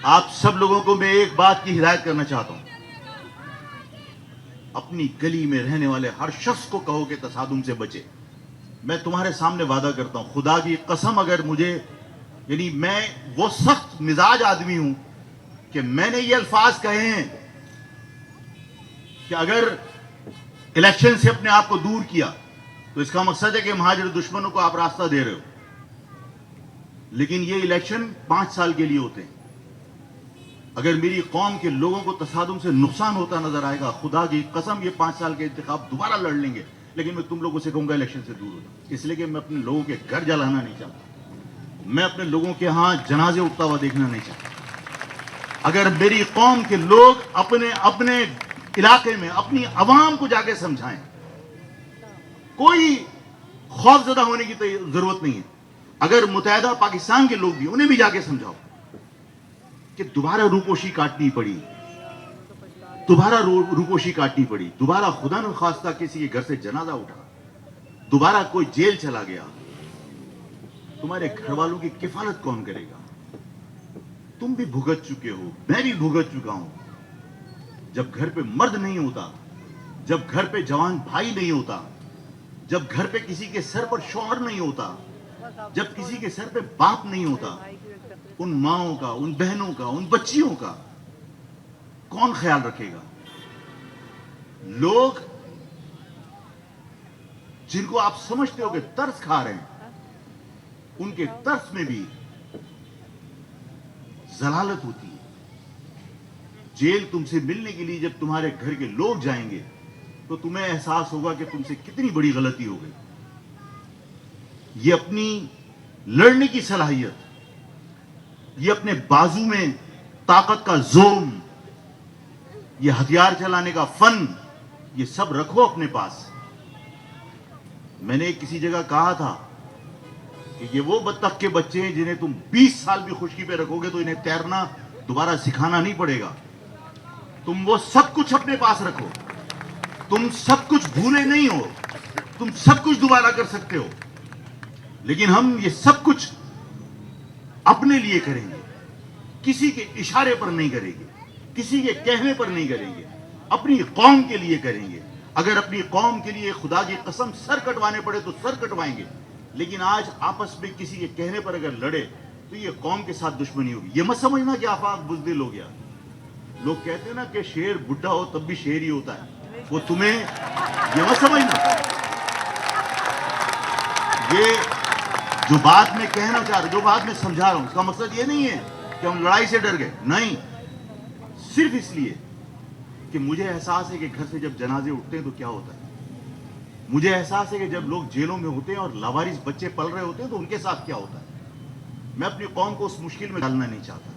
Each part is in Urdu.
آپ سب لوگوں کو میں ایک بات کی ہدایت کرنا چاہتا ہوں. اپنی گلی میں رہنے والے ہر شخص کو کہو کہ تصادم سے بچے. میں تمہارے سامنے وعدہ کرتا ہوں, خدا کی قسم, اگر مجھے, یعنی میں وہ سخت مزاج آدمی ہوں کہ میں نے یہ الفاظ کہے ہیں کہ اگر الیکشن سے اپنے آپ کو دور کیا تو اس کا مقصد ہے کہ مہاجر دشمنوں کو آپ راستہ دے رہے ہو, لیکن یہ الیکشن 5 سال کے لیے ہوتے ہیں. اگر میری قوم کے لوگوں کو تصادم سے نقصان ہوتا نظر آئے گا, خدا کی قسم یہ 5 سال کے انتخاب دوبارہ لڑ لیں گے, لیکن میں تم لوگوں سے کہوں گا الیکشن سے دور ہو جاؤ, اس لیے کہ میں اپنے لوگوں کے گھر جلانا نہیں چاہتا, میں اپنے لوگوں کے ہاں جنازے اٹھتا ہوا دیکھنا نہیں چاہتا. اگر میری قوم کے لوگ اپنے علاقے میں اپنی عوام کو جا کے سمجھائیں, کوئی خوف زدہ ہونے کی ضرورت نہیں ہے. اگر متحدہ پاکستان کے لوگ بھی, انہیں بھی جا کے سمجھاؤ کہ دوبارہ روپوشی کاٹنی پڑی, دوبارہ خدا نخواستہ کسی کے گھر سے جنازہ اٹھا, دوبارہ کوئی جیل چلا گیا, تمہارے گھر والوں کی کفالت کون کرے گا؟ تم بھی بھگت چکے ہو, میں بھی بھگت چکا ہوں. جب گھر پہ مرد نہیں ہوتا, جب گھر پہ جوان بھائی نہیں ہوتا, جب گھر پہ کسی کے سر پر شوہر نہیں ہوتا, جب کسی کے سر پہ باپ نہیں ہوتا, ان ماؤں کا, ان بہنوں کا, ان بچیوں کا کون خیال رکھے گا؟ لوگ جن کو آپ سمجھتے ہو کہ ترس کھا رہے ہیں, ان کے ترس میں بھی ضلالت ہوتی ہے. جیل تم سے ملنے کے لیے جب تمہارے گھر کے لوگ جائیں گے تو تمہیں احساس ہوگا کہ تم سے کتنی بڑی غلطی ہو گئی. یہ اپنی لڑنے کی صلاحیت, یہ اپنے بازو میں طاقت کا زوم, یہ ہتھیار چلانے کا فن, یہ سب رکھو اپنے پاس. میں نے کسی جگہ کہا تھا کہ یہ وہ بطخ کے بچے ہیں جنہیں تم 20 سال بھی خشکی پہ رکھو گے تو انہیں تیرنا دوبارہ سکھانا نہیں پڑے گا. تم وہ سب کچھ اپنے پاس رکھو, تم سب کچھ بھولے نہیں ہو, تم سب کچھ دوبارہ کر سکتے ہو, لیکن ہم یہ سب کچھ اپنے لیے کریں گے, کسی کے اشارے پر نہیں کریں گے, کسی کے کہنے پر نہیں کریں گے, اپنی قوم کے لیے کریں گے. اگر اپنی قوم کے لیے خدا کی قسم سر کٹوانے پڑے تو سر کٹوائیں گے, لیکن آج آپس میں کسی کے کہنے پر اگر لڑے تو یہ قوم کے ساتھ دشمنی ہوگی. یہ مت سمجھنا کہ آفاق بزدل ہو گیا. لوگ کہتے ہیں نا کہ شیر بڈھا ہو تب بھی شیر ہی ہوتا ہے, وہ تمہیں یہ مت سمجھنا. یہ جو بات میں کہنا چاہ رہا ہوں, جو بات میں سمجھا رہا ہوں, اس کا مقصد یہ نہیں ہے کہ ہم لڑائی سے ڈر گئے, نہیں, صرف اس لیے کہ مجھے احساس ہے کہ گھر سے جب جنازے اٹھتے ہیں تو کیا ہوتا ہے. مجھے احساس ہے کہ جب لوگ جیلوں میں ہوتے ہیں اور لاوارث بچے پل رہے ہوتے ہیں تو ان کے ساتھ کیا ہوتا ہے. میں اپنی قوم کو اس مشکل میں ڈالنا نہیں چاہتا.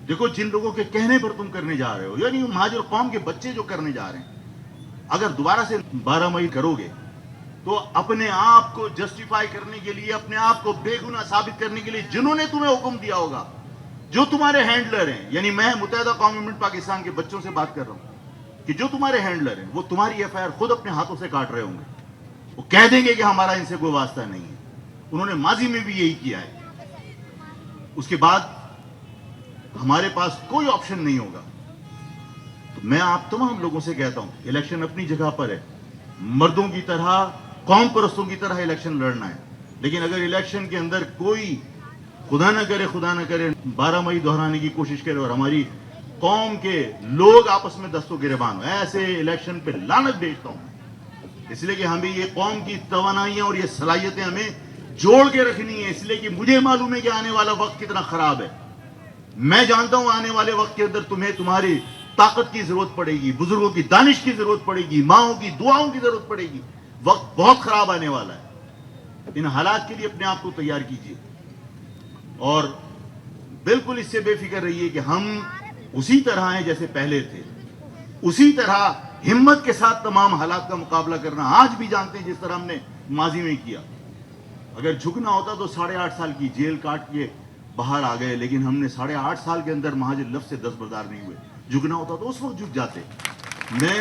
دیکھو, جن لوگوں کے کہنے پر تم کرنے جا رہے ہو, یعنی مہاجر قوم کے بچے جو کرنے جا رہے ہیں, اگر دوبارہ سے 12 مئی کرو گے تو اپنے آپ کو جسٹیفائی کرنے کے لیے, اپنے آپ کو بے گناہ ثابت کرنے کے لیے جنہوں نے تمہیں حکم دیا ہوگا, جو تمہارے ہینڈلر ہیں, یعنی میں متحدہ قومی موومنٹ پاکستان کے بچوں سے بات کر رہا ہوں کہ جو تمہارے ہینڈلر ہیں وہ تمہاری ایف آئی آر خود اپنے ہاتھوں سے کاٹ رہے ہوں گے. وہ کہہ دیں گے کہ ہمارا ان سے کوئی واسطہ نہیں ہے. انہوں نے ماضی میں بھی یہی کیا ہے. اس کے بعد ہمارے پاس کوئی آپشن نہیں ہوگا. تو میں آپ تمام لوگوں سے کہتا ہوں, الیکشن اپنی جگہ پر ہے, مردوں کی طرح, قوم پرستوں کی طرح الیکشن لڑنا ہے, لیکن اگر الیکشن کے اندر کوئی خدا نہ کرے 12 مئی دہرانے کی کوشش کرے اور ہماری قوم کے لوگ آپس میں دست و گریبان ہو, ایسے الیکشن پہ لعنت بھیجتا ہوں. اس لیے کہ ہمیں یہ قوم کی توانائیاں اور یہ صلاحیتیں ہمیں جوڑ کے رکھنی ہے, اس لیے کہ مجھے معلوم ہے کہ آنے والا وقت کتنا خراب ہے. میں جانتا ہوں آنے والے وقت کے اندر تمہیں تمہاری طاقت کی ضرورت پڑے گی, بزرگوں کی دانش کی ضرورت پڑے گی, ماؤں کی دعاؤں کی ضرورت پڑے گی. وقت بہت خراب آنے والا ہے. ان حالات کے لیے اپنے آپ کو تیار کیجیے اور بالکل اس سے بے فکر رہیے کہ ہم اسی طرح ہیں جیسے پہلے تھے, اسی طرح ہمت کے ساتھ تمام حالات کا مقابلہ کرنا. آج بھی جانتے ہیں جس طرح ہم نے ماضی میں کیا. اگر جھکنا ہوتا تو 8.5 سال کی جیل کاٹ کے باہر آ گئے, لیکن ہم نے 8.5 سال کے اندر مہاجر لفظ سے دستبردار نہیں ہوئے. جھکنا ہوتا تو اس وقت جھک جاتے. میں